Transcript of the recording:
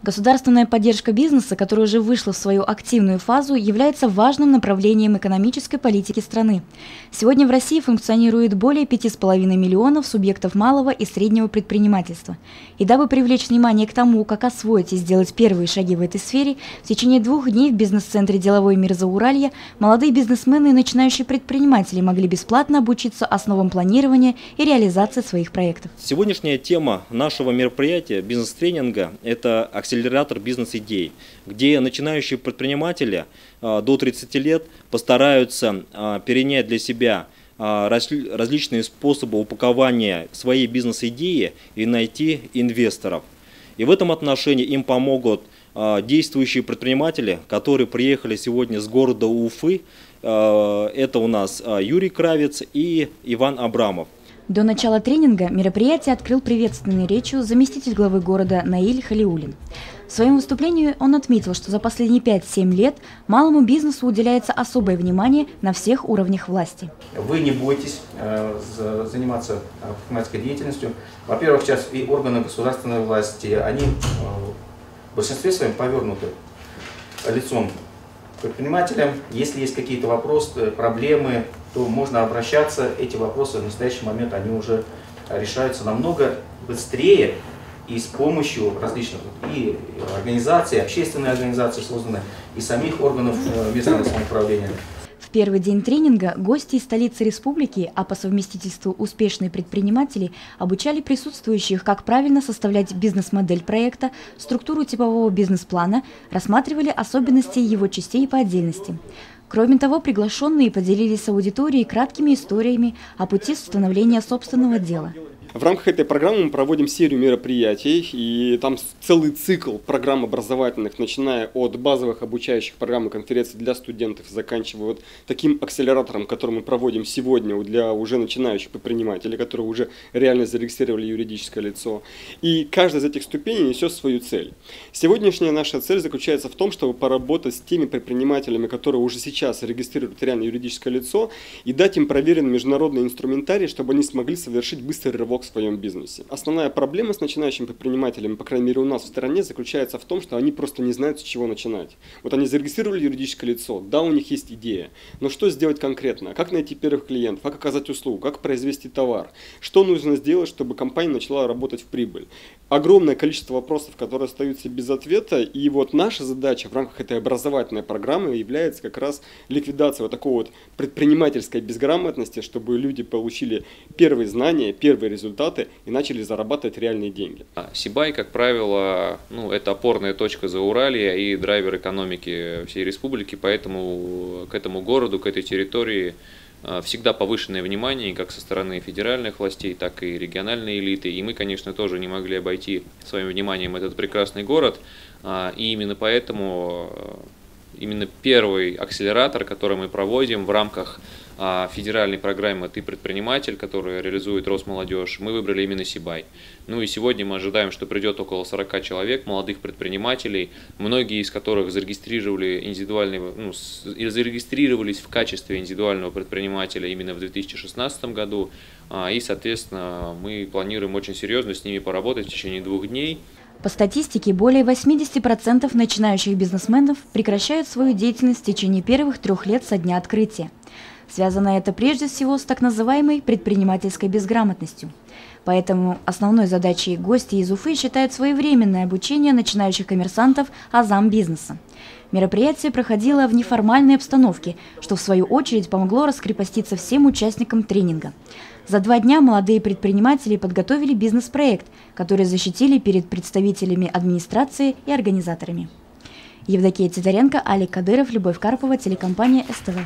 Государственная поддержка бизнеса, которая уже вышла в свою активную фазу, является важным направлением экономической политики страны. Сегодня в России функционирует более 5,5 миллионов субъектов малого и среднего предпринимательства. И дабы привлечь внимание к тому, как освоить и сделать первые шаги в этой сфере, в течение 2 дней в бизнес-центре «Деловой мир Зауралья» молодые бизнесмены и начинающие предприниматели могли бесплатно обучиться основам планирования и реализации своих проектов. Сегодняшняя тема нашего мероприятия, бизнес-тренинга, это акселератор бизнес-идей, где начинающие предприниматели до 30 лет постараются перенять для себя различные способы упакования своей бизнес-идеи и найти инвесторов. И в этом отношении им помогут действующие предприниматели, которые приехали сегодня с города Уфы. Это у нас Юрий Кравец и Иван Абрамов. До начала тренинга мероприятие открыл приветственной речью заместитель главы города Наиль Халиуллин. В своем выступлении он отметил, что за последние 5-7 лет малому бизнесу уделяется особое внимание на всех уровнях власти. Вы не бойтесь заниматься предпринимательской деятельностью. Во-первых, сейчас и органы государственной власти, они в большинстве своем повернуты лицом к предпринимателям. Если есть какие-то вопросы, проблемы, то можно обращаться. Эти вопросы в настоящий момент они уже решаются намного быстрее и с помощью различных и организаций, общественных организаций созданы, и самих органов местного самоуправления. В первый день тренинга гости из столицы республики, а по совместительству успешные предприниматели, обучали присутствующих, как правильно составлять бизнес-модель проекта, структуру типового бизнес-плана, рассматривали особенности его частей по отдельности. Кроме того, приглашенные поделились с аудиторией краткими историями о пути становления собственного дела. В рамках этой программы мы проводим серию мероприятий, и там целый цикл программ образовательных, начиная от базовых обучающих программ и конференций для студентов, заканчивая вот таким акселератором, который мы проводим сегодня для уже начинающих предпринимателей, которые уже реально зарегистрировали юридическое лицо. И каждая из этих ступеней несет свою цель. Сегодняшняя наша цель заключается в том, чтобы поработать с теми предпринимателями, которые уже сейчас регистрируют реально юридическое лицо, и дать им проверенный международный инструментарий, чтобы они смогли совершить быстрый рывок в своем бизнесе. Основная проблема с начинающими предпринимателями, по крайней мере у нас в стране, заключается в том, что они просто не знают, с чего начинать. Вот они зарегистрировали юридическое лицо, да, у них есть идея, но что сделать конкретно? Как найти первых клиентов, как оказать услугу, как произвести товар? Что нужно сделать, чтобы компания начала работать в прибыль? Огромное количество вопросов, которые остаются без ответа, и вот наша задача в рамках этой образовательной программы является как раз ликвидация вот такой вот предпринимательской безграмотности, чтобы люди получили первые знания, первые результаты и начали зарабатывать реальные деньги. Сибай, как правило, это опорная точка Зауралья и драйвер экономики всей республики, поэтому к этому городу, к этой территории всегда повышенное внимание как со стороны федеральных властей, так и региональной элиты. И мы, конечно, тоже не могли обойти своим вниманием этот прекрасный город. И именно поэтому именно первый акселератор, который мы проводим в рамках федеральной программы «Ты предприниматель», которую реализует Росмолодежь, мы выбрали именно Сибай. И сегодня мы ожидаем, что придет около 40 человек, молодых предпринимателей, многие из которых зарегистрировались в качестве индивидуального предпринимателя именно в 2016 году. И, соответственно, мы планируем очень серьезно с ними поработать в течение 2 дней. По статистике, более 80% начинающих бизнесменов прекращают свою деятельность в течение первых 3 лет со дня открытия. Связано это прежде всего с так называемой предпринимательской безграмотностью. Поэтому основной задачей гости из Уфы считают своевременное обучение начинающих коммерсантов азам бизнеса. Мероприятие проходило в неформальной обстановке, что в свою очередь помогло раскрепоститься всем участникам тренинга. За 2 дня молодые предприниматели подготовили бизнес-проект, который защитили перед представителями администрации и организаторами. Евдокия Титаренко, Алик Кадыров, Любовь Карпова, телекомпания СТВ.